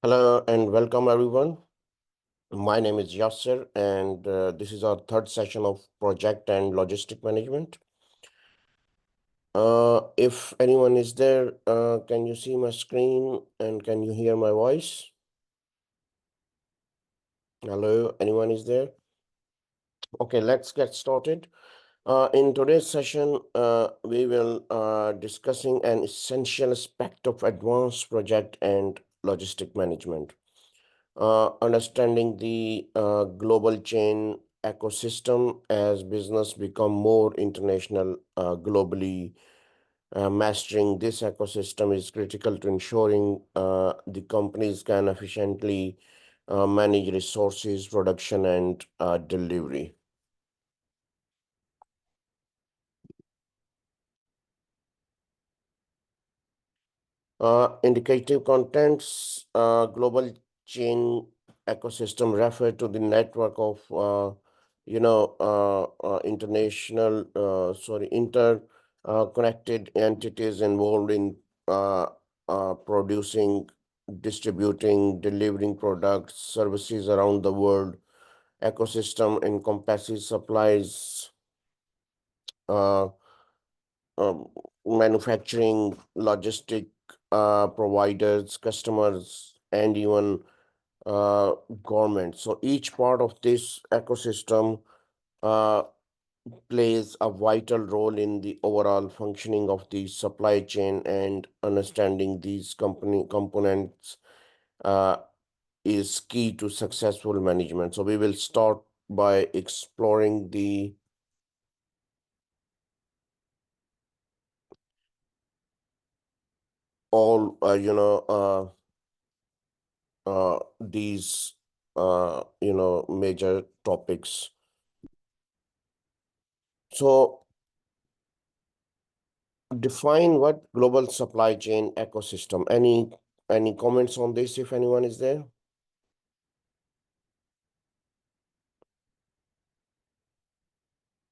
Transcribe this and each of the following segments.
Hello and welcome everyone. My name is Yasser and this is our third session of project and logistic management. If anyone is there, can you see my screen and can you hear my voice? Hello, anyone is there? Okay, let's get started. In today's session, we will discussing an essential aspect of advanced project and logistic management. Understanding the global chain ecosystem as business become more international globally. Mastering this ecosystem is critical to ensuring the companies can efficiently manage resources, production, and delivery. Indicative contents, global chain ecosystem refer to the network of, international, connected entities involved in uh, producing, distributing, delivering products, services around the world. Ecosystem encompasses supplies, uh, um, manufacturing, logistic providers, customers, and even uh, government. So each part of this ecosystem uh, plays a vital role in the overall functioning of the supply chain, and understanding these company components uh, is key to successful management. So we will start by exploring the all these major topics. So define what global supply chain ecosystem. Any comments on this if anyone is there?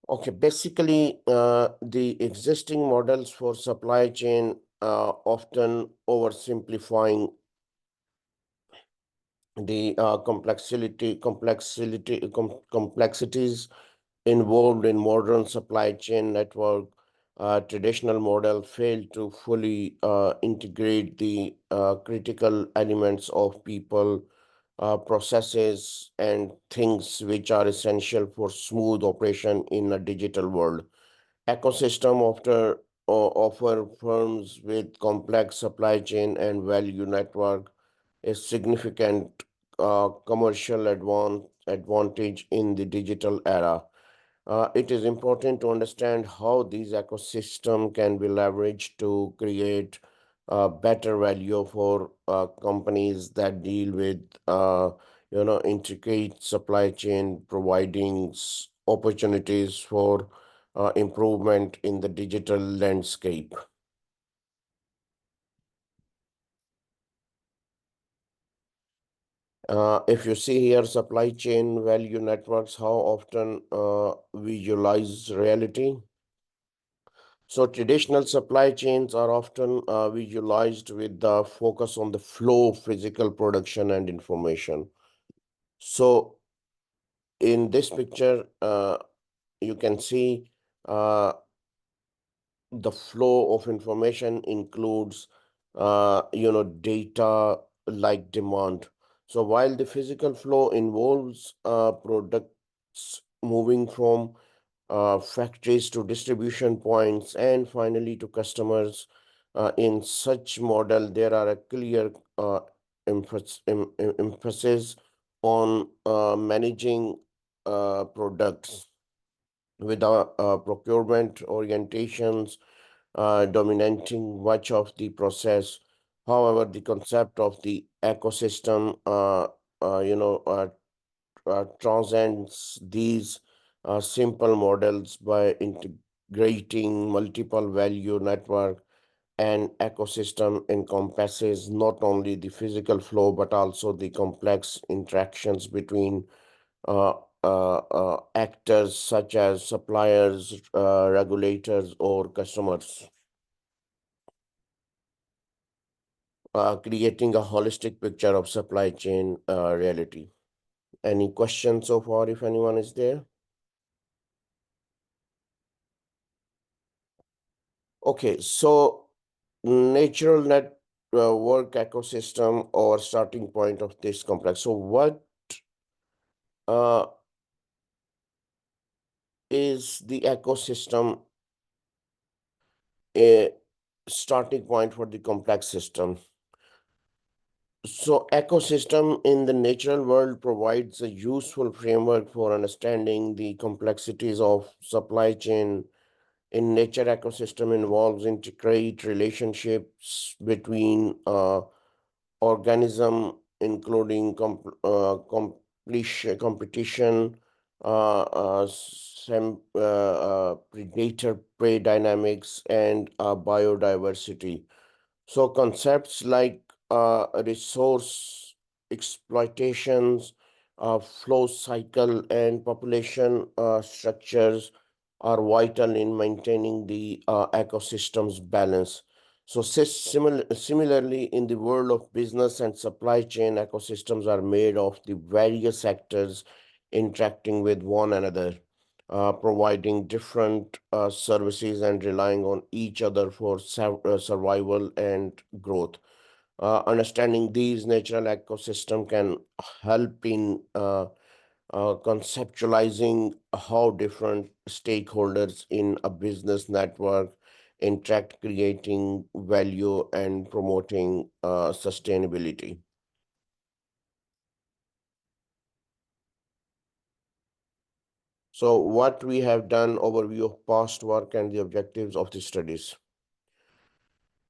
Okay, basically the existing models for supply chain often oversimplifying the complexities involved in modern supply chain network. Traditional model failed to fully integrate the critical elements of people, processes, and things which are essential for smooth operation in a digital world. Ecosystem offer firms with complex supply chain and value network a significant commercial advantage in the digital era. It is important to understand how these ecosystem can be leveraged to create better value for companies that deal with intricate supply chain, providing opportunities for improvement in the digital landscape. If you see here, supply chain value networks, how often visualize reality. So traditional supply chains are often visualized with the focus on the flow of physical production and information. So in this picture, you can see uh, the flow of information includes, data like demand. So while the physical flow involves products moving from factories to distribution points and finally to customers, in such model, there are a clear emphasis on managing products with our procurement orientations dominating much of the process. However, the concept of the ecosystem, transcends these simple models by integrating multiple value network. And ecosystem encompasses not only the physical flow but also the complex interactions between uh, actors such as suppliers, regulators, or customers. creating a holistic picture of supply chain reality. Any questions so far, if anyone is there? Okay, so natural network ecosystem or starting point of this complex. So what uh, is the ecosystem a starting point for the complex system? So ecosystem in the natural world provides a useful framework for understanding the complexities of supply chain. In nature, ecosystem involves integrate relationships between organism, including competition, predator-prey dynamics, and biodiversity. So concepts like resource exploitations, flow cycle, and population structures are vital in maintaining the ecosystem's balance. So similarly, in the world of business and supply chain, ecosystems are made of the various actors interacting with one another, providing different services and relying on each other for survival and growth. Understanding these natural ecosystem can help in conceptualizing how different stakeholders in a business network interact, creating value and promoting sustainability. So what we have done, overview of past work and the objectives of the studies.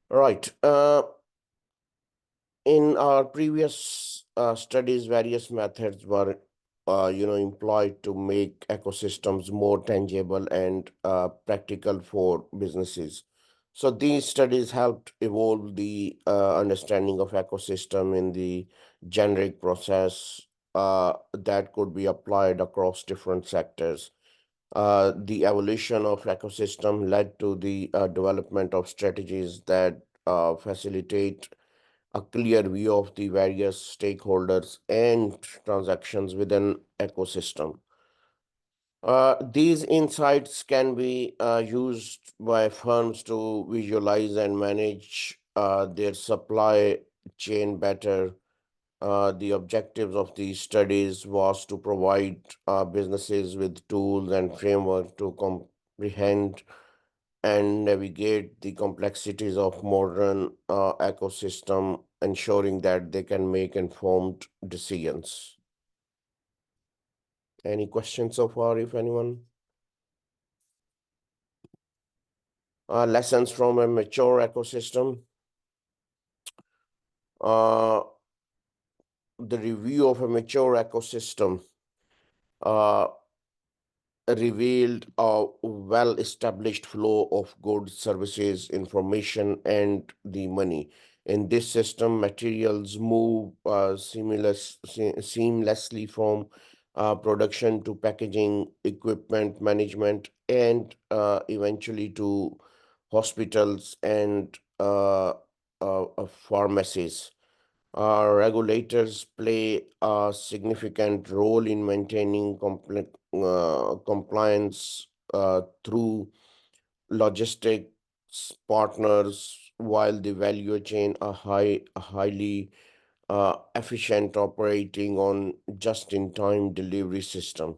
Right. In our previous studies, various methods were, employed to make ecosystems more tangible and practical for businesses. So these studies helped evolve the understanding of ecosystem in the generic process that could be applied across different sectors. The evolution of ecosystem led to the development of strategies that facilitate a clear view of the various stakeholders and transactions within ecosystem. These insights can be used by firms to visualize and manage their supply chain better. The objectives of these studies was to provide businesses with tools and framework to comprehend and navigate the complexities of modern ecosystem, ensuring that they can make informed decisions. Any questions so far, if anyone? Lessons from a mature ecosystem. Uh, the review of a mature ecosystem uh, revealed a well-established flow of goods, services, information, and the money. In this system, materials move seamlessly from production to packaging, equipment management, and eventually to hospitals and pharmacies. Regulators play a significant role in maintaining compliance through logistics partners, while the value chain are highly efficient operating on just-in-time delivery system.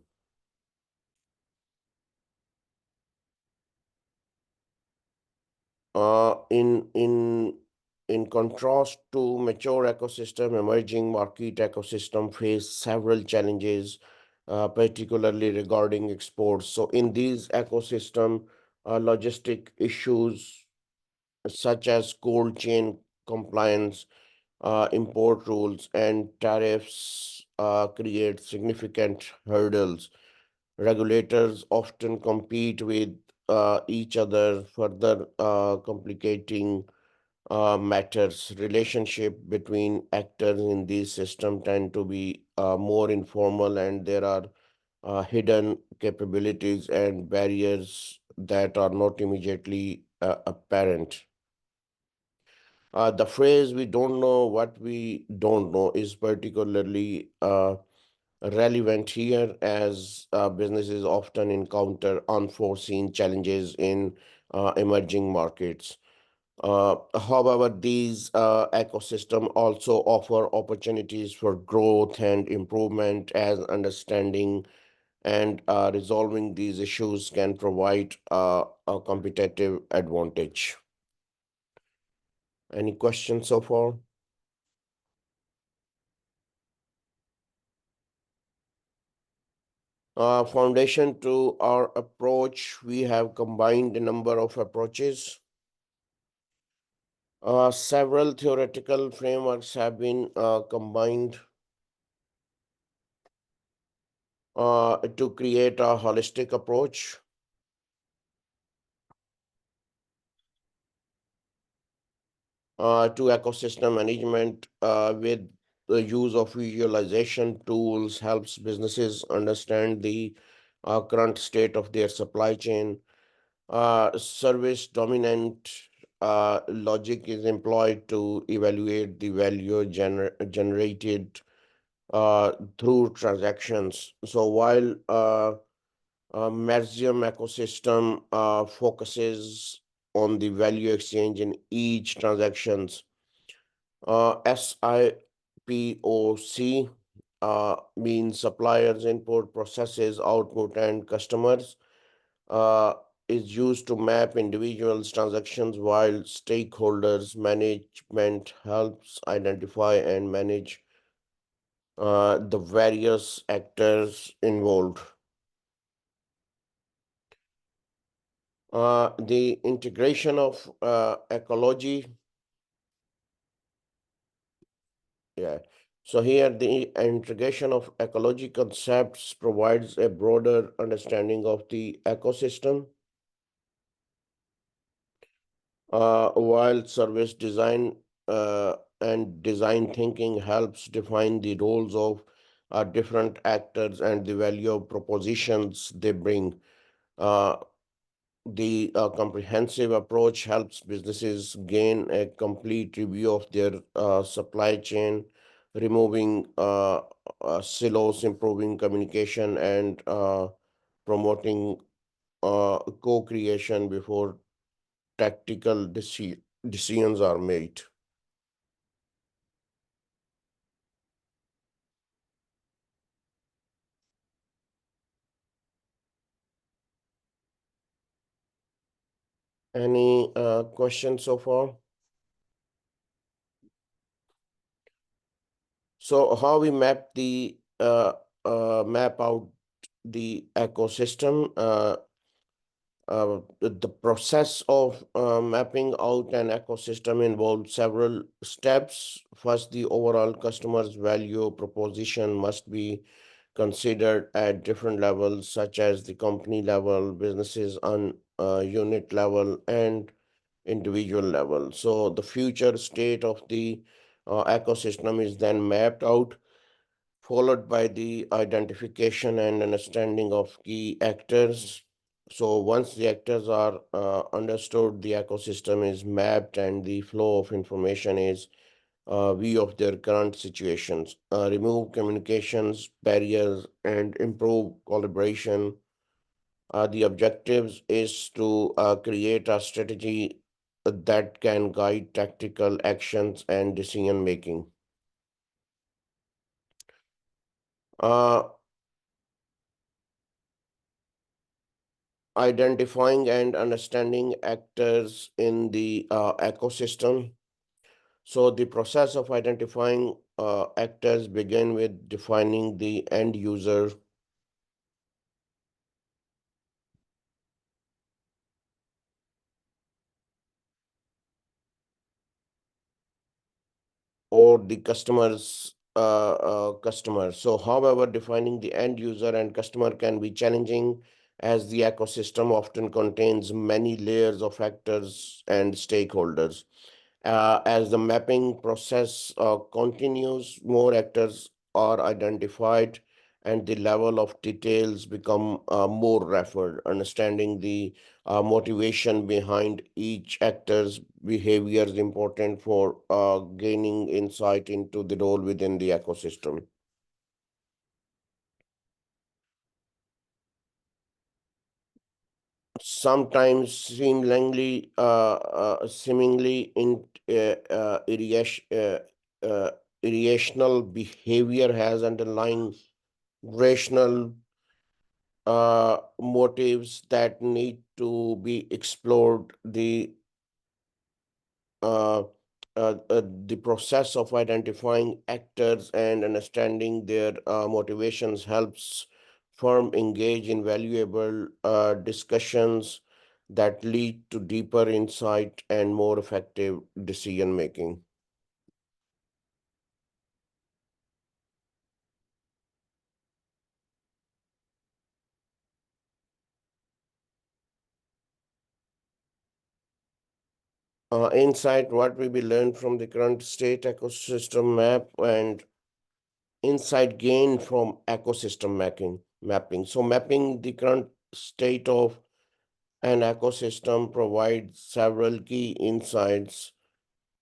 In contrast to mature ecosystem, emerging market ecosystem face several challenges, particularly regarding exports. So in these ecosystem, logistic issues such as cold chain compliance, import rules, and tariffs create significant hurdles. Regulators often compete with each other, further complicating matters. Relationship between actors in these systems tend to be more informal, and there are hidden capabilities and barriers that are not immediately apparent. The phrase "we don't know what we don't know" is particularly relevant here, as businesses often encounter unforeseen challenges in emerging markets. However, these ecosystem also offer opportunities for growth and improvement, as understanding and resolving these issues can provide a competitive advantage. Any questions so far? Foundation to our approach, we have combined a number of approaches. Several theoretical frameworks have been combined to create a holistic approach. To ecosystem management, with the use of visualization tools helps businesses understand the current state of their supply chain. Service dominant logic is employed to evaluate the value generated through transactions. So while Maximum ecosystem focuses on the value exchange in each transactions. SIPOC means suppliers input, processes, output, and customers uh, is used to map individuals' transactions, while stakeholders management helps identify and manage the various actors involved. The integration of ecology, yeah. So here the integration of ecology concepts provides a broader understanding of the ecosystem, while service design and design thinking helps define the roles of different actors and the value of propositions they bring. Uh, The comprehensive approach helps businesses gain a complete review of their supply chain, removing silos, improving communication, and promoting co-creation before tactical decisions are made. Any questions so far? So how we map out the ecosystem? The process of mapping out an ecosystem involves several steps. First, the overall customer's value proposition must be considered at different levels, such as the company level, businesses on unit level, and individual level. So the future state of the ecosystem is then mapped out, followed by the identification and understanding of key actors. So once the actors are understood, the ecosystem is mapped and the flow of information is view of their current situations. Remove communications barriers and improve collaboration. The objectives is to create a strategy that can guide tactical actions and decision making. Uh, Identifying and understanding actors in the ecosystem. So the process of identifying actors begin with defining the end user or the customer. So, however, defining the end user and customer can be challenging, as the ecosystem often contains many layers of actors and stakeholders. As the mapping process continues, more actors are identified and the level of details become more refined. Understanding the motivation behind each actor's behavior is important for gaining insight into the role within the ecosystem. Sometimes seemingly irrational behavior has underlying rational motives that need to be explored. Uh, the process of identifying actors and understanding their motivations helps firm engage in valuable discussions that lead to deeper insight and more effective decision making. Insight, what we will learn from the current state ecosystem map, and insight gained from ecosystem mapping. So mapping the current state of an ecosystem provides several key insights.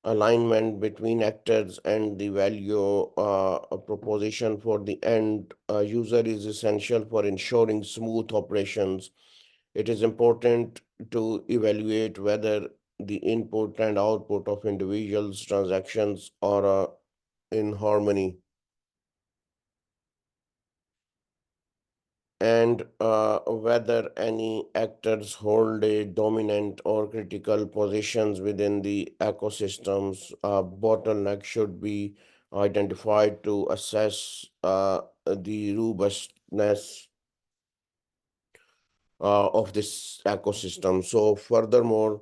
Alignment between actors and the value proposition for the end user is essential for ensuring smooth operations. It is important to evaluate whether the input and output of individuals' transactions are in harmony, and whether any actors hold a dominant or critical positions within the ecosystems. Bottleneck should be identified to assess the robustness of this ecosystem. So furthermore,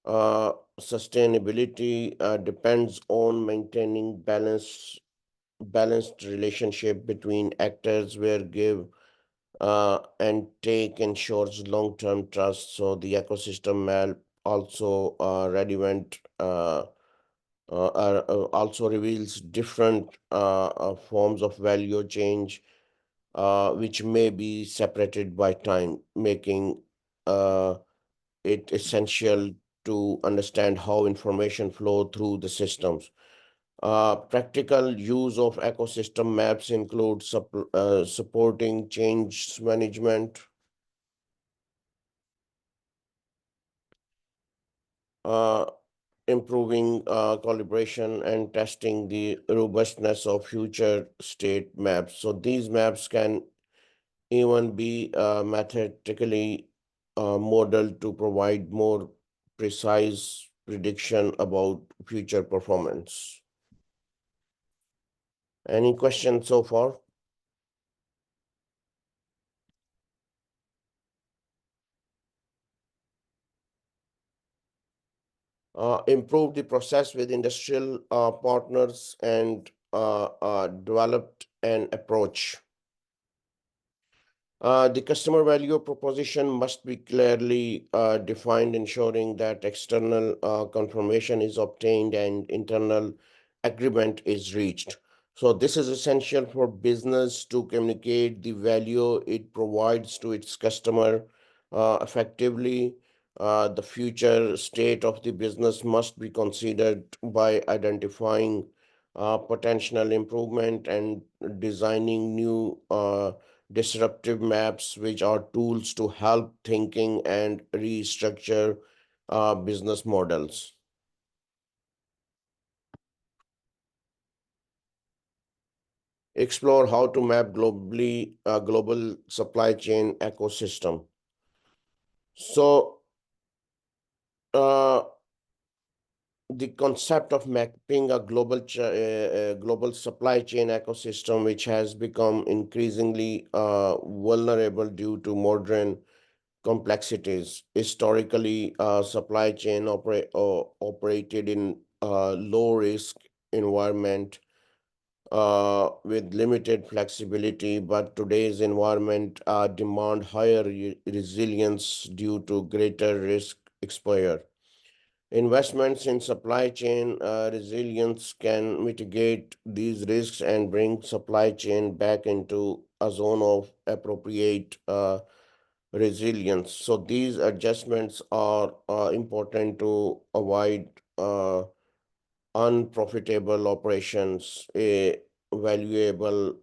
uh, sustainability depends on maintaining balanced relationship between actors where give and take ensures long-term trust. So the ecosystem map also relevant also reveals different forms of value change, which may be separated by time, making uh, it essential to understand how information flow through the systems. Practical use of ecosystem maps include supporting change management, uh, improving calibration, and testing the robustness of future state maps. So these maps can even be mathematically modeled to provide more precise prediction about future performance. Any questions so far? Improve the process with industrial partners and developed an approach. The customer value proposition must be clearly defined, ensuring that external confirmation is obtained and internal agreement is reached. So this is essential for business to communicate the value it provides to its customer effectively. The future state of the business must be considered by identifying potential improvement and designing new disruptive maps, which are tools to help thinking and restructure business models. Explore how to map global supply chain ecosystem. So uh, the concept of mapping a global supply chain ecosystem, which has become increasingly vulnerable due to modern complexities. Historically, supply chain operated in low risk environment with limited flexibility, but today's environment demand higher resilience due to greater risk exposure. Investments in supply chain resilience can mitigate these risks and bring supply chain back into a zone of appropriate resilience. So these adjustments are important to avoid unprofitable operations. A valuable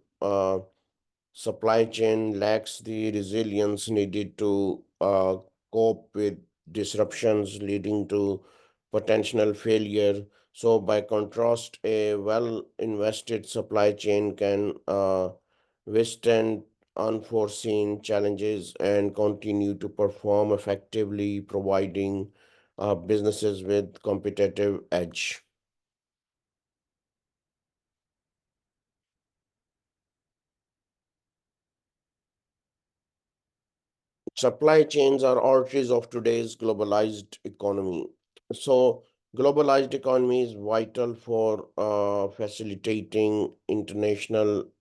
supply chain lacks the resilience needed to cope with disruptions leading to potential failure. So, by contrast, a well invested supply chain can withstand unforeseen challenges and continue to perform effectively, providing businesses with competitive edge. Supply chains are arteries of today's globalized economy. So, globalized economy is vital for facilitating international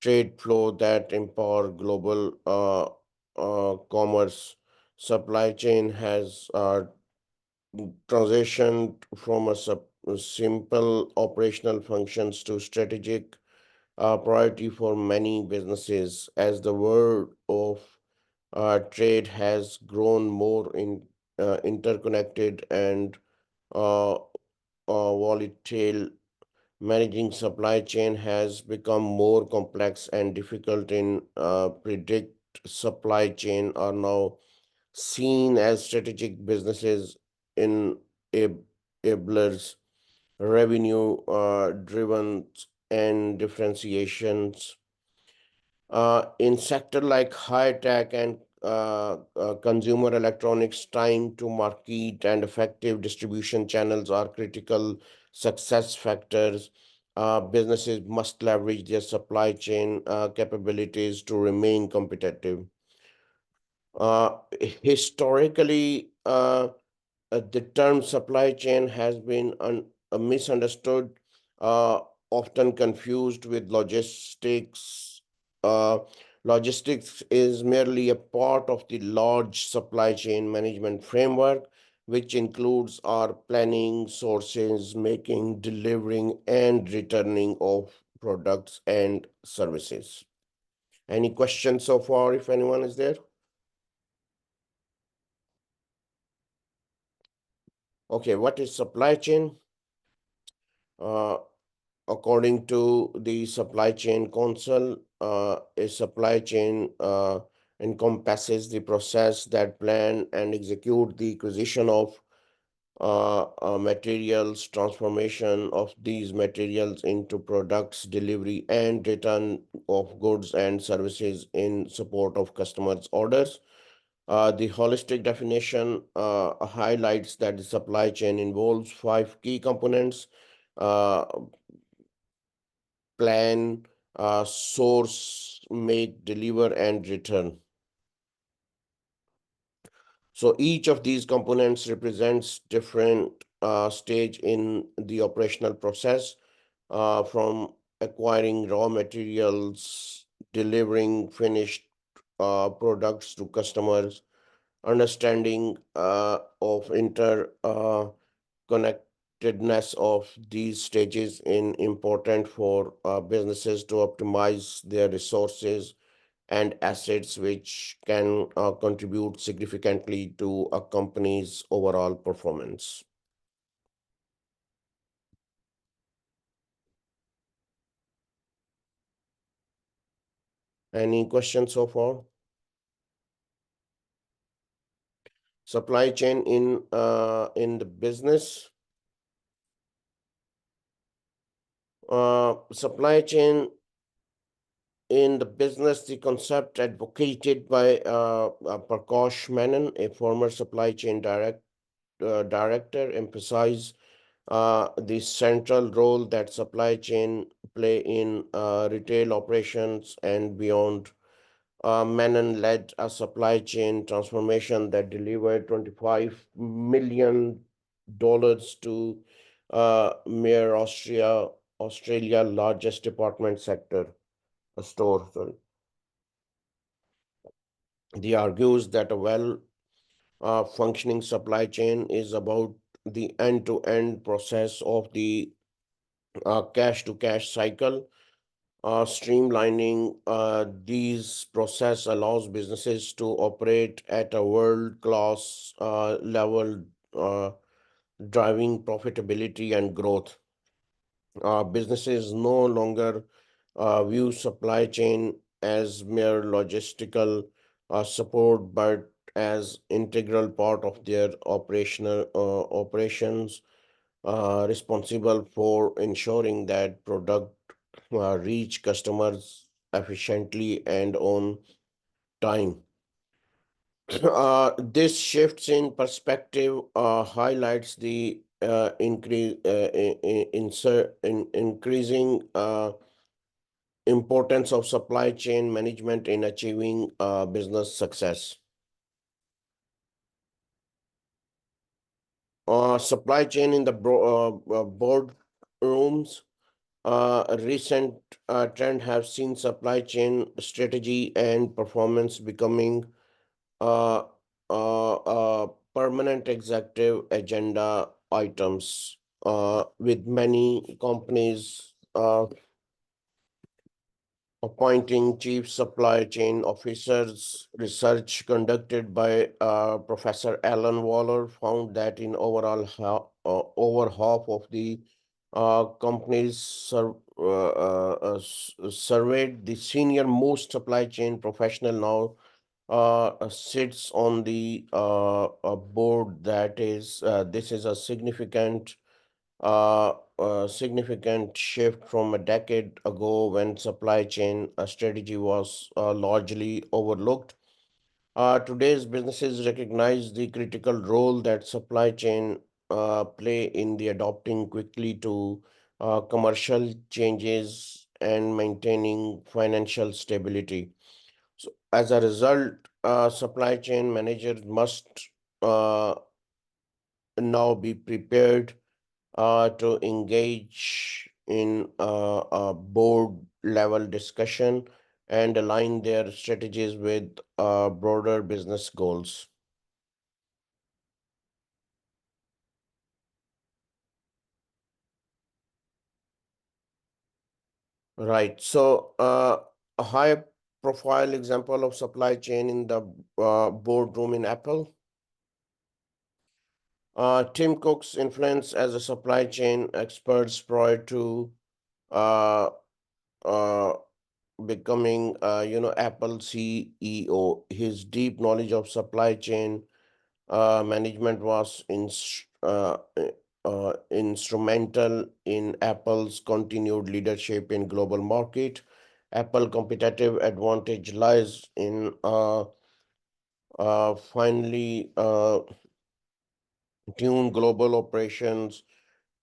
trade flow that empower global commerce. Supply chain has transitioned from a simple operational functions to strategic priority for many businesses as the world of trade has grown more interconnected and uh, volatile. Managing supply chain has become more complex and difficult in predict. Supply chain are now seen as strategic businesses in enablers, revenue driven and differentiations. In sector like high tech and consumer electronics, time to market and effective distribution channels are critical success factors. Businesses must leverage their supply chain capabilities to remain competitive. Uh, Historically, the term supply chain has been misunderstood, uh, often confused with logistics. Uh, Logistics is merely a part of the large supply chain management framework, which includes our planning, sources, making, delivering, and returning of products and services. Any questions so far, if anyone is there? Okay, what is supply chain? Uh, According to the supply chain council, a supply chain encompasses the process that plan and execute the acquisition of materials, transformation of these materials into products, delivery, and return of goods and services in support of customers' orders. The holistic definition highlights that the supply chain involves five key components: uh, plan, source, make, deliver, and return. So each of these components represents different stage in the operational process, from acquiring raw materials, delivering finished products to customers, understanding of connectedness of these stages in important for businesses to optimize their resources and assets, which can contribute significantly to a company's overall performance. Any questions so far? Supply chain in the business. Supply chain in the business, the concept advocated by Prakash Menon, a former supply chain director, emphasized the central role that supply chain play in retail operations and beyond. Menon led a supply chain transformation that delivered $25 million to Mere Australia largest department sector store. Sorry. He argues that a well functioning supply chain is about the end-to-end process of the cash to cash cycle. Streamlining these process allows businesses to operate at a world-class level, uh, driving profitability and growth. Businesses no longer view supply chain as mere logistical support, but as integral part of their operational operations, responsible for ensuring that product reach customers efficiently and on time. This shifts in perspective highlights the increasing importance of supply chain management in achieving business success. Supply chain in the board rooms. A recent trend have seen supply chain strategy and performance becoming uh, permanent executive agenda items, with many companies appointing chief supply chain officers. Research conducted by Professor Alan Waller found that in over half of the companies surveyed, the senior most supply chain professional now sits on the board. That is, this is a significant shift from a decade ago when supply chain strategy was largely overlooked. Today's businesses recognize the critical role that supply chain play in the adopting quickly to commercial changes and maintaining financial stability. So, as a result, supply chain managers must uh, now be prepared to engage in a board level discussion and align their strategies with broader business goals. Right. So, a high profile example of supply chain in the boardroom in Apple. Tim Cook's influence as a supply chain expert prior to uh, uh, becoming, Apple CEO. His deep knowledge of supply chain management was instrumental in Apple's continued leadership in global market. Apple competitive advantage lies in finally tune global operations,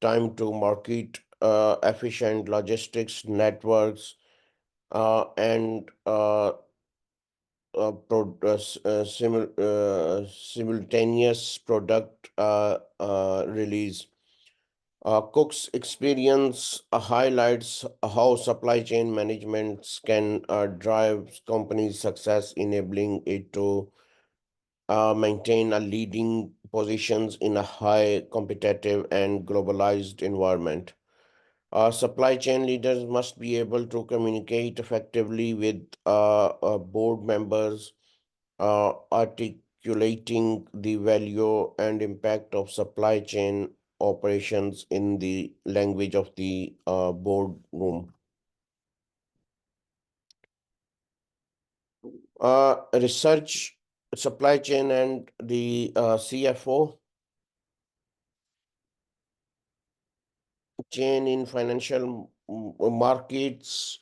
time to market, efficient logistics networks, and simultaneous product release. Cook's experience highlights how supply chain management can drive companies' success, enabling it to maintain a leading positions in a high competitive and globalized environment. Supply chain leaders must be able to communicate effectively with board members, articulating the value and impact of supply chain operations in the language of the boardroom. Research, supply chain, and the CFO chain in financial markets.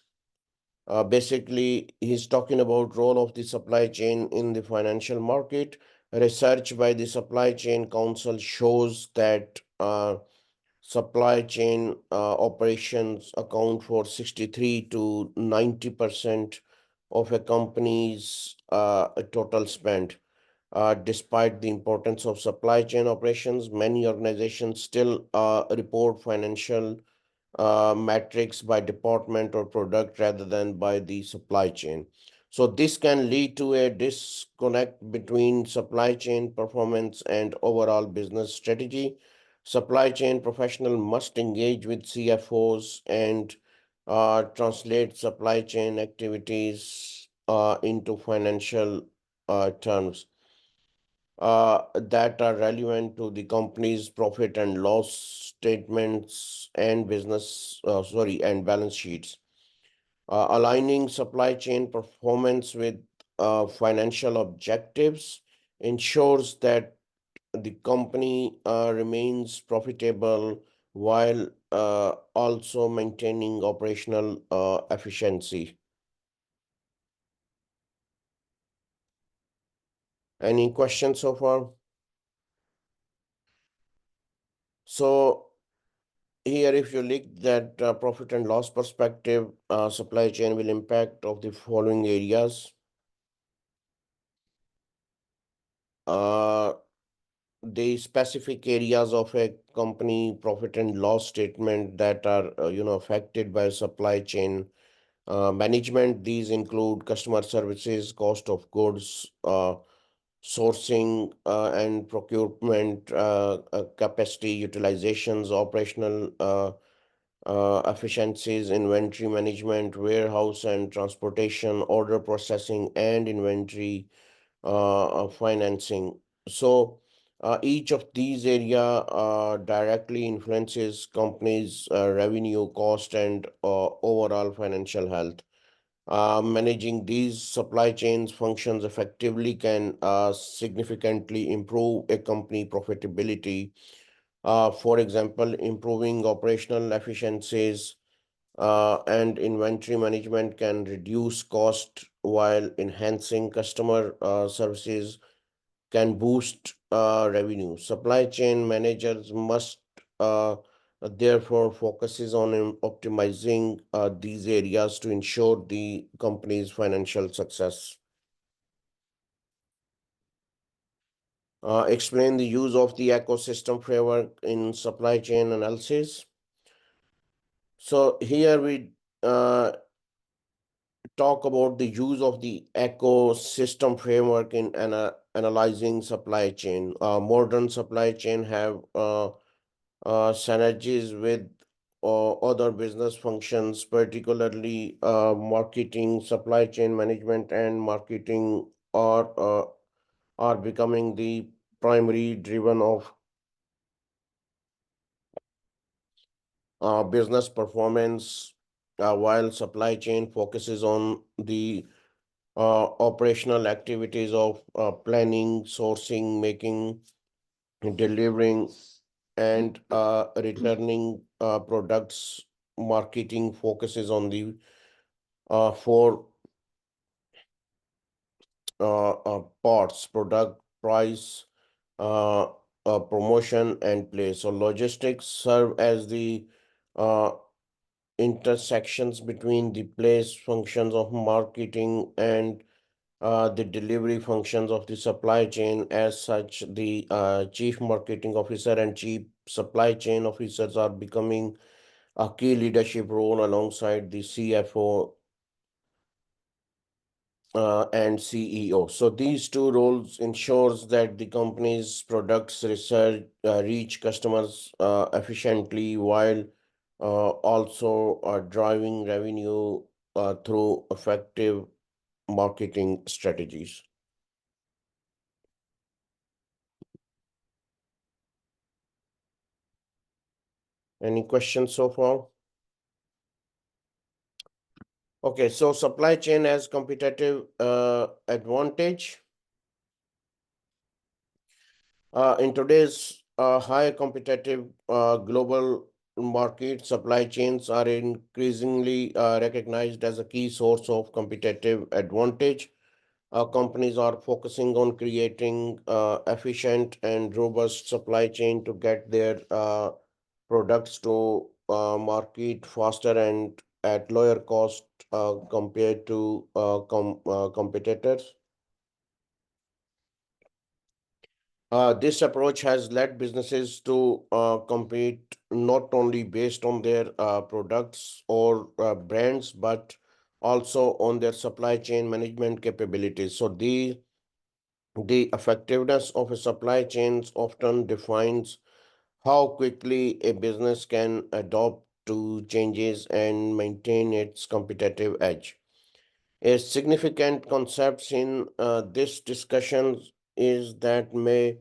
Basically, he's talking about role of the supply chain in the financial market. Research by the Supply Chain Council shows that supply chain operations account for 63 to 90% of a company's total spend. Despite the importance of supply chain operations, many organizations still report financial metrics by department or product rather than by the supply chain. So this can lead to a disconnect between supply chain performance and overall business strategy. Supply chain professional must engage with CFOs and translate supply chain activities into financial terms that are relevant to the company's profit and loss statements and and balance sheets. Aligning supply chain performance with financial objectives ensures that the company remains profitable while also maintaining operational efficiency. Any questions so far? So here, if you look that profit and loss perspective, supply chain will impact of the following areas. Uh, the specific areas of a company profit and loss statement that are affected by supply chain management. These include customer services, cost of goods, sourcing and procurement, capacity utilizations, operational efficiencies, inventory management, warehouse and transportation, order processing, and inventory financing. So each of these area directly influences companies' revenue, cost, and overall financial health. Managing these supply chains functions effectively can significantly improve a company profitability. For example, improving operational efficiencies and inventory management can reduce cost while enhancing customer services can boost revenue. Supply chain managers must therefore focuses on optimizing these areas to ensure the company's financial success. Explain the use of the ecosystem framework in supply chain analysis. So here we talk about the use of the ecosystem framework in analyzing supply chain. Modern supply chain have synergies with other business functions, particularly marketing, supply chain management, and marketing are becoming the primary driven of business performance, while supply chain focuses on the operational activities of planning, sourcing, making, delivering, and returning products. Marketing focuses on the four parts: product, price, uh, promotion, and place. So logistics serve as the uh, intersections between the place functions of marketing and the delivery functions of the supply chain. As such, the chief marketing officer and chief supply chain officers are becoming a key leadership role alongside the CFO and CEO. So these two roles ensures that the company's products research reach customers efficiently while also driving revenue through effective marketing strategies. Any questions so far? Okay, so supply chain as competitive advantage. In today's high competitive global market, supply chains are increasingly recognized as a key source of competitive advantage. Companies are focusing on creating efficient and robust supply chain to get their products to market faster and at lower cost compared to competitors. This approach has led businesses to compete not only based on their products or brands, but also on their supply chain management capabilities. So the effectiveness of a supply chain often defines how quickly a business can adopt to changes and maintain its competitive edge. A significant concept in this discussion is that may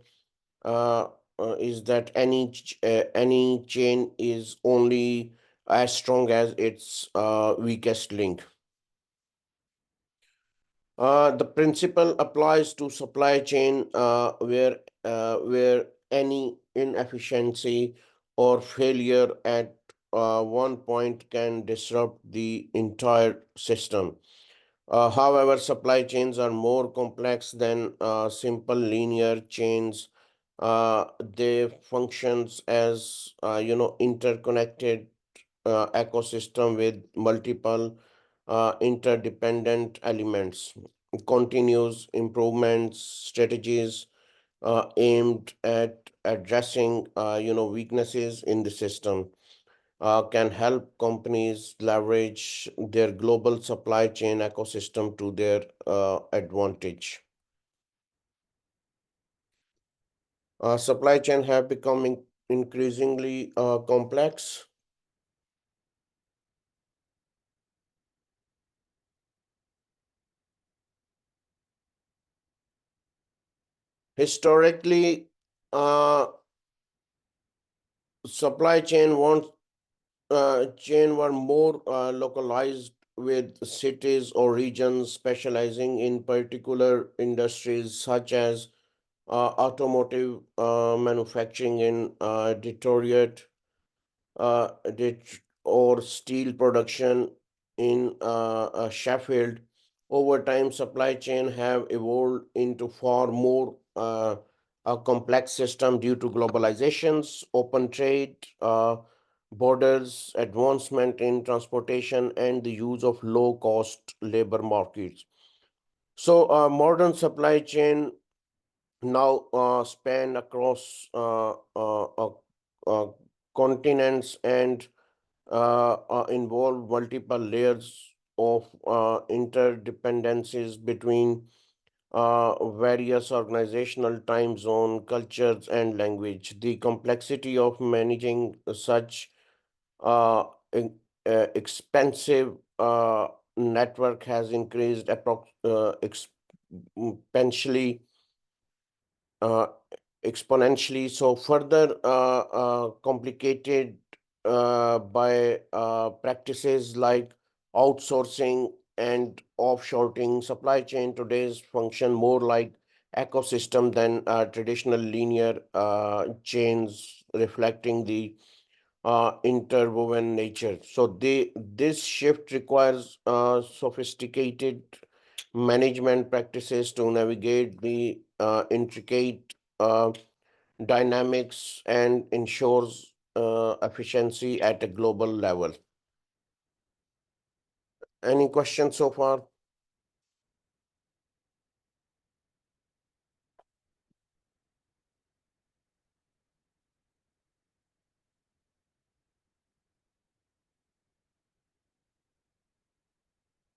is that any chain is only as strong as its weakest link. The principle applies to supply chain where any inefficiency or failure at one point can disrupt the entire system. However, supply chains are more complex than simple linear chains. They functions as interconnected ecosystem with multiple interdependent elements. Continuous improvements strategies aimed at addressing weaknesses in the system can help companies leverage their global supply chain ecosystem to their advantage. Supply chain have become increasingly complex. Historically, uh, supply chain were more localized with cities or regions specializing in particular industries such as automotive manufacturing in Detroit, or steel production in Sheffield. Over time, supply chain have evolved into far more a complex system due to globalizations, open trade, borders, advancement in transportation, and the use of low-cost labor markets. So, modern supply chain now span across continents and involve multiple layers of interdependencies between various organizational time zone, cultures, and language. The complexity of managing such uh, in- expensive network has increased exponentially uh, exponentially. So further complicated by practices like outsourcing and offshoring. Supply chain today's function more like ecosystem than traditional linear chains, reflecting the interwoven nature. So this shift requires sophisticated management practices to navigate the intricate dynamics and ensures efficiency at a global level. Any questions so far?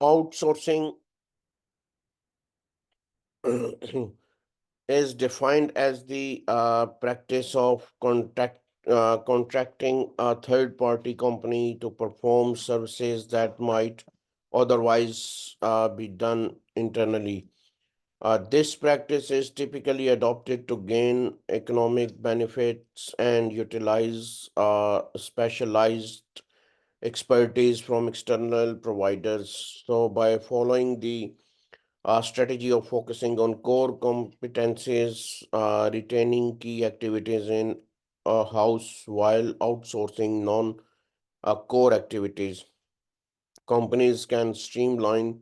Outsourcing is defined as the practice of contracting a third-party company to perform services that might otherwise be done internally. This practice is typically adopted to gain economic benefits and utilize specialized expertise from external providers. So, by following the strategy of focusing on core competencies, retaining key activities in a house while outsourcing non core activities, companies can streamline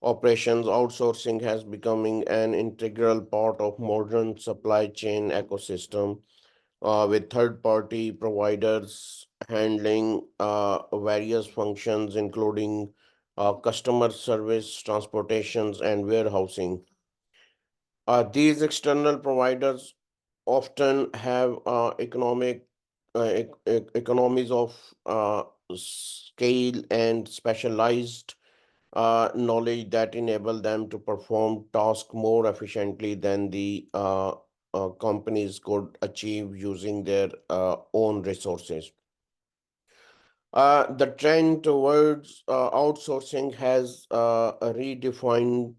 operations. Outsourcing has becoming an integral part of modern supply chain ecosystem, with third-party providers handling various functions, including customer service, transportations, and warehousing. These external providers often have economies of scale and specialized knowledge that enable them to perform tasks more efficiently than the companies could achieve using their own resources. The trend towards outsourcing has redefined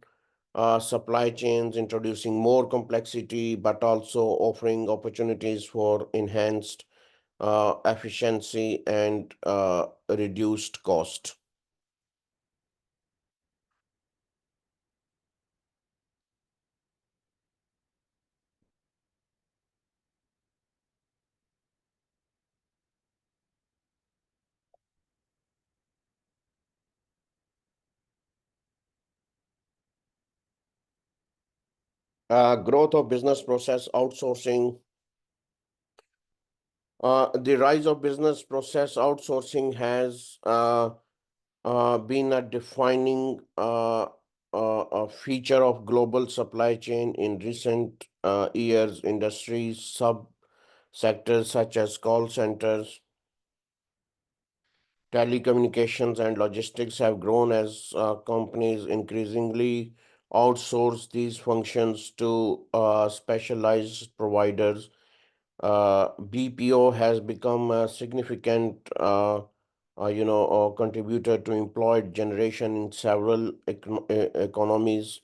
supply chains, introducing more complexity, but also offering opportunities for enhanced efficiency and reduced cost. Growth of business process outsourcing. The rise of business process outsourcing has been a defining a feature of global supply chain in recent years. Industries, sub-sectors such as call centers, telecommunications, and logistics have grown as companies increasingly outsource these functions to specialized providers. BPO has become a significant, contributor to employed generation in several economies,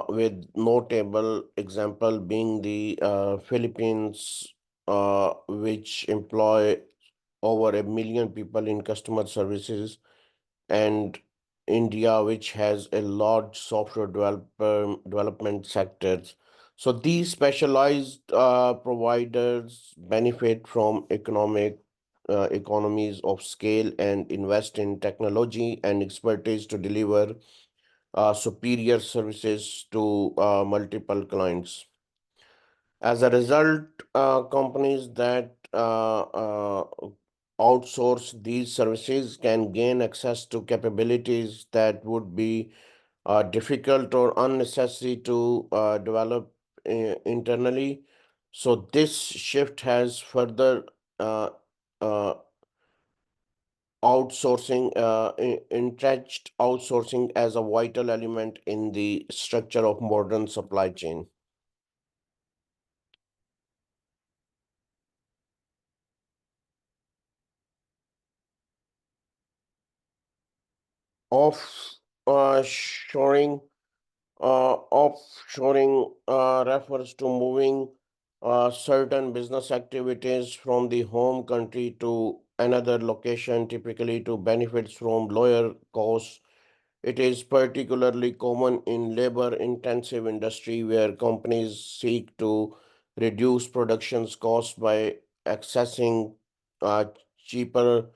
with notable example being the Philippines, which employ over 1 million people in customer services, and India, which has a large software development sectors. So these specialized providers benefit from economies of scale and invest in technology and expertise to deliver superior services to multiple clients. As a result, companies that outsource these services can gain access to capabilities that would be difficult or unnecessary to develop internally. So this shift has further uh, uh, entrenched outsourcing as a vital element in the structure of modern supply chain. Offshoring offshoring refers to moving certain business activities from the home country to another location, typically to benefits from lower costs. It is particularly common in labor-intensive industry where companies seek to reduce production's costs by accessing uh, cheaper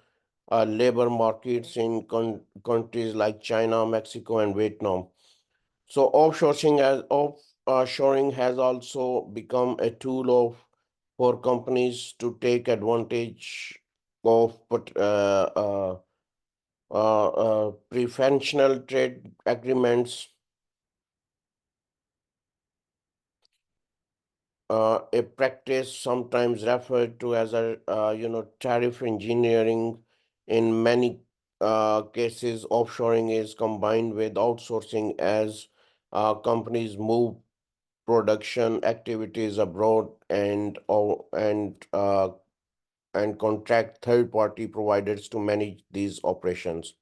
labor markets in countries like China, Mexico, and Vietnam. So offshoring has also become a tool for companies to take advantage of preferential trade agreements, a practice sometimes referred to as a tariff engineering. In many cases, offshoring is combined with outsourcing as companies move production activities abroad and contract third-party providers to manage these operations.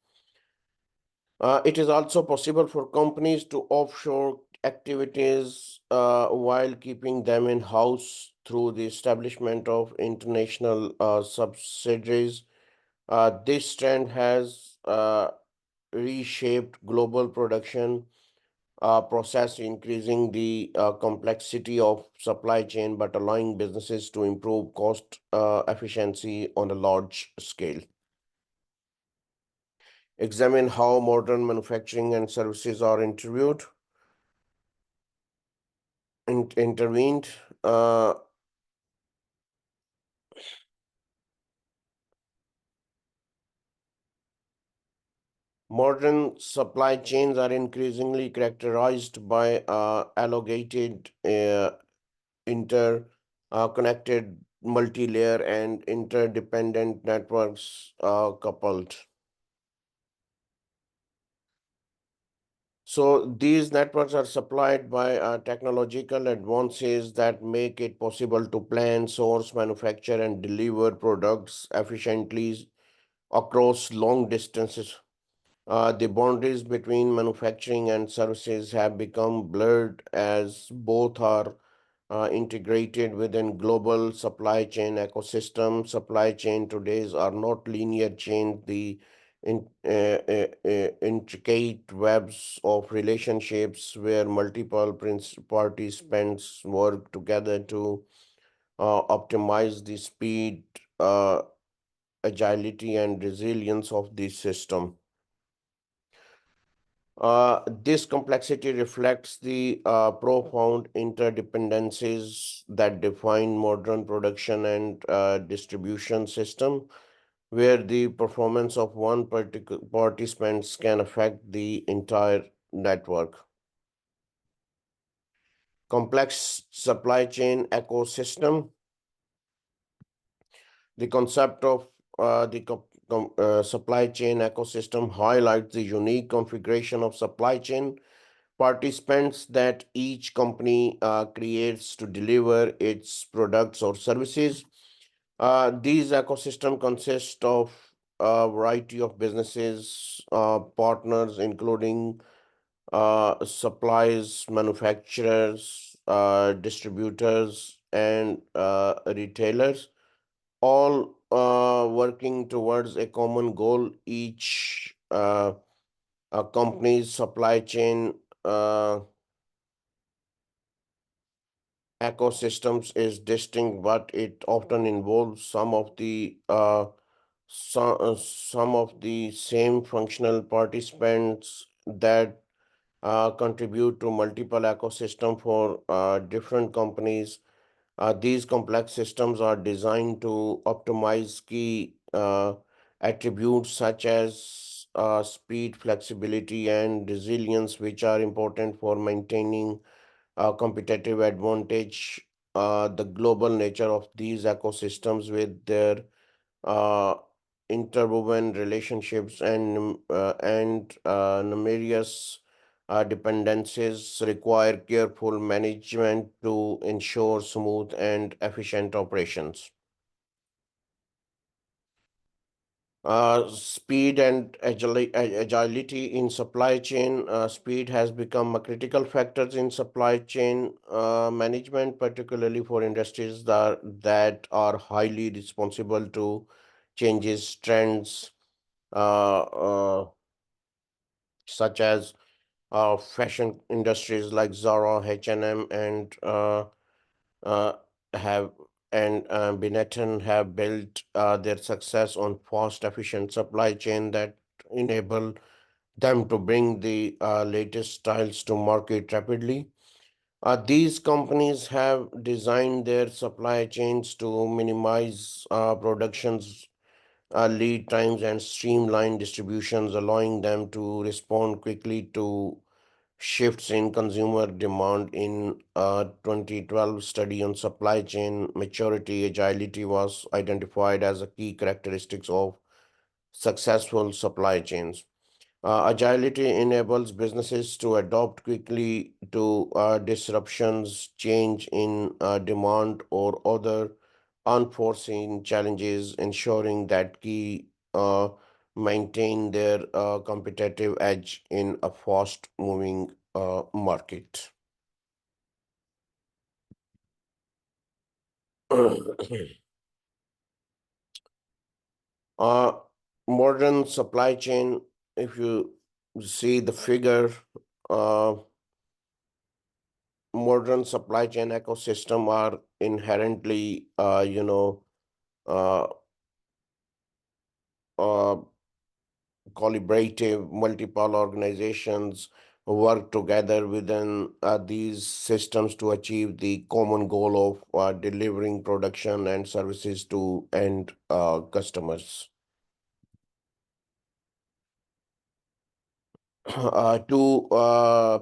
It is also possible for companies to offshore activities while keeping them in-house through the establishment of international subsidiaries. This trend has reshaped global production process, increasing the complexity of supply chain, but allowing businesses to improve cost efficiency on a large scale. Examine how modern manufacturing and services are intervened. Uh, Modern supply chains are increasingly characterized by allocated, connected, multi-layer, and interdependent networks coupled. So these networks are supplied by technological advances that make it possible to plan, source, manufacture, and deliver products efficiently across long distances. The boundaries between manufacturing and services have become blurred as both are integrated within global supply chain ecosystem. Supply chain today are not linear chains. The intricate webs of relationships where multiple participants work together to optimize the speed, agility, and resilience of the system. This complexity reflects the profound interdependencies that define modern production and distribution system, where the performance of one particular participants can affect the entire network. Complex supply chain ecosystem. The concept of supply chain ecosystem highlights the unique configuration of supply chain participants that each company creates to deliver its products or services. These ecosystem consist of a variety of businesses, partners, including suppliers, manufacturers, distributors, and retailers, all working towards a common goal. Each a company's supply chain ecosystems is distinct, but it often involves some of the same functional participants that contribute to multiple ecosystem for different companies. These complex systems are designed to optimize key attributes such as speed, flexibility, and resilience, which are important for maintaining competitive advantage. The global nature of these ecosystems with their uh, interwoven relationships and numerous dependencies require careful management to ensure smooth and efficient operations. Speed and agility in supply chain. Speed has become a critical factor in supply chain management, particularly for industries that are highly responsible to changes, trends, uh, uh, such as fashion industries like Zara, H&M, uh, have and Benetton have built their success on fast, efficient supply chain that enable them to bring the latest styles to market rapidly. These companies have designed their supply chains to minimize productions lead times and streamline distributions, allowing them to respond quickly to shifts in consumer demand. In a 2012 study on supply chain maturity, agility was identified as a key characteristics of successful supply chains. Agility enables businesses to adapt quickly to disruptions, change in demand, or other unforeseen challenges, ensuring that key maintain their competitive edge in a fast-moving market. uh, Modern supply chain, if you see the figure, uh, modern supply chain ecosystem are inherently, uh, uh, collaborative. Multiple organizations work together within these systems to achieve the common goal of delivering production and services to end customers. Two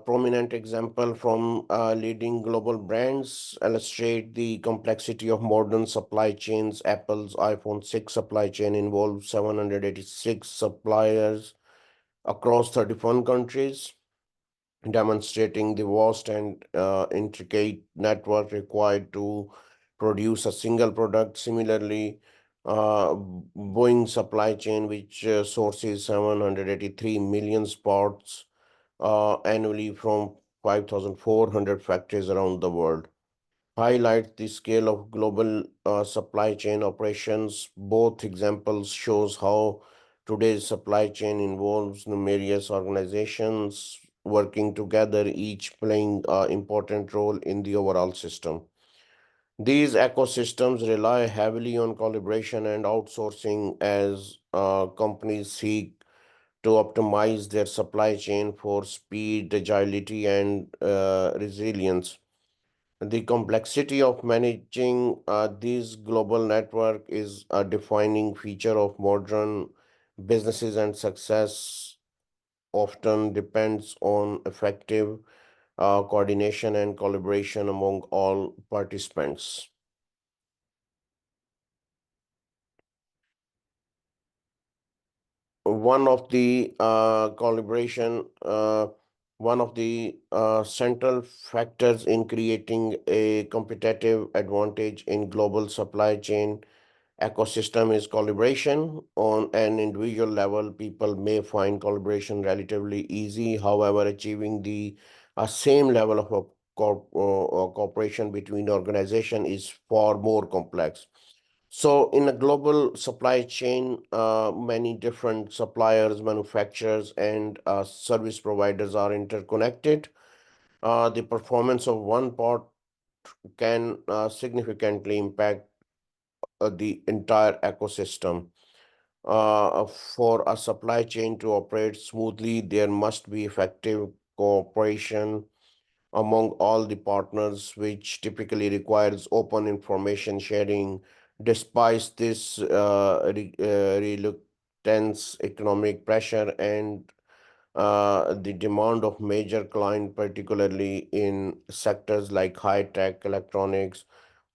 prominent example from leading global brands illustrate the complexity of modern supply chains. Apple's iPhone 6 supply chain involves 786 suppliers across 31 countries. demonstrating the vast and intricate network required to produce a single product. Similarly, Boeing supply chain, which sources 783 million parts annually from 5,400 factories around the world, highlights the scale of global supply chain operations. Both examples shows how today's supply chain involves numerous organizations working together, each playing an important role in the overall system. These ecosystems rely heavily on collaboration and outsourcing as companies seek to optimize their supply chain for speed, agility, and resilience. The complexity of managing these global network is a defining feature of modern businesses, and success often depends on effective coordination and collaboration among all participants. One of the collaboration, one of the central factors in creating a competitive advantage in global supply chain ecosystem is collaboration. On an individual level, people may find collaboration relatively easy. However, achieving the same level of cooperation between organization is far more complex. So, in a global supply chain, many different suppliers, manufacturers, and service providers are interconnected. The performance of one part can significantly impact the entire ecosystem. For a supply chain to operate smoothly, there must be effective cooperation among all the partners, which typically requires open information sharing. Despite this reluctance, economic pressure, and the demand of major clients, particularly in sectors like high tech, electronics,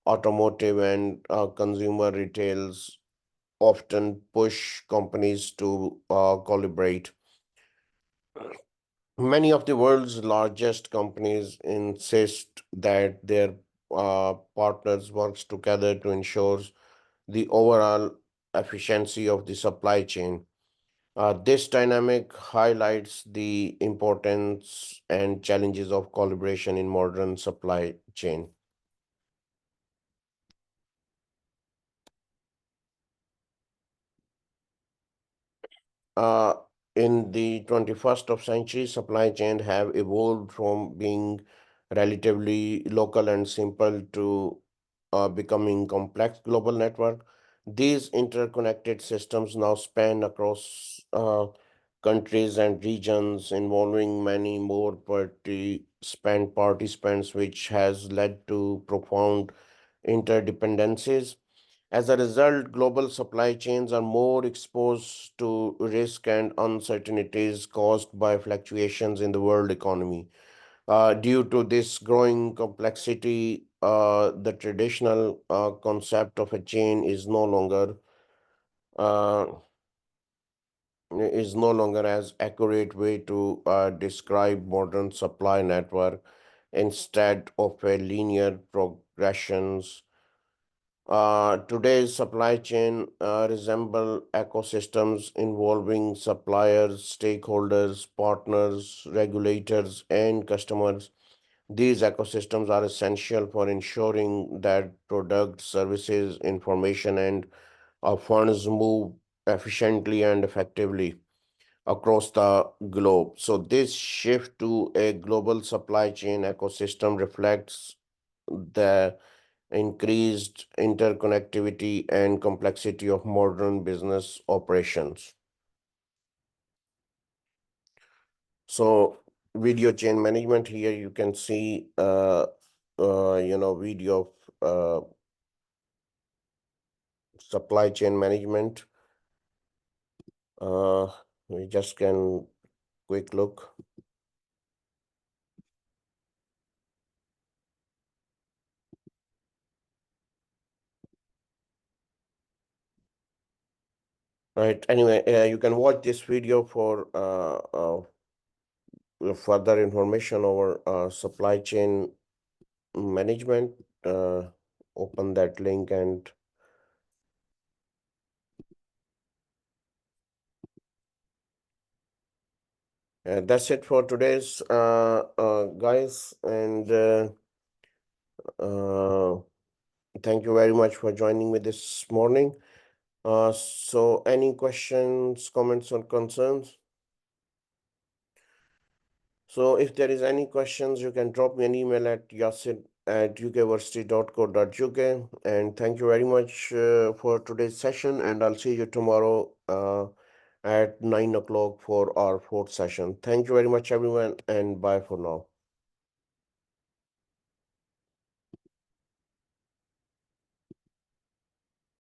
automotive, and consumer retails, often push companies to collaborate. Many of the world's largest companies insist that their partners works together to ensure the overall efficiency of the supply chain. This dynamic highlights the importance and challenges of collaboration in modern supply chain. Uh, in the 21st of century, supply chain have evolved from being relatively local and simple to becoming complex global network. These interconnected systems now span across countries and regions, involving many more participants, which has led to profound interdependencies. As a result, global supply chains are more exposed to risk and uncertainties caused by fluctuations in the world economy. Due to this growing complexity, the traditional concept of a chain uh, is no longer as accurate way to describe modern supply network. Instead of a linear progressions, today's supply chain resemble ecosystems involving suppliers, stakeholders, partners, regulators, and customers. These ecosystems are essential for ensuring that products, services, information, and funds move efficiently and effectively across the globe. So, this shift to a global supply chain ecosystem reflects the increased interconnectivity and complexity of modern business operations. So, video chain management, here you can see video of supply chain management. Uh, we just can quick look. Right. Anyway, you can watch this video for further information over supply chain management, open that link and that's it for today's guys. And uh, thank you very much for joining me this morning. So any questions, comments, or concerns? So if there is any questions, you can drop me an email at yasid@ukversity.co.uk. And thank you very much for today's session. And I'll see you tomorrow at 9 o'clock for our fourth session. Thank you very much, everyone, and bye for now.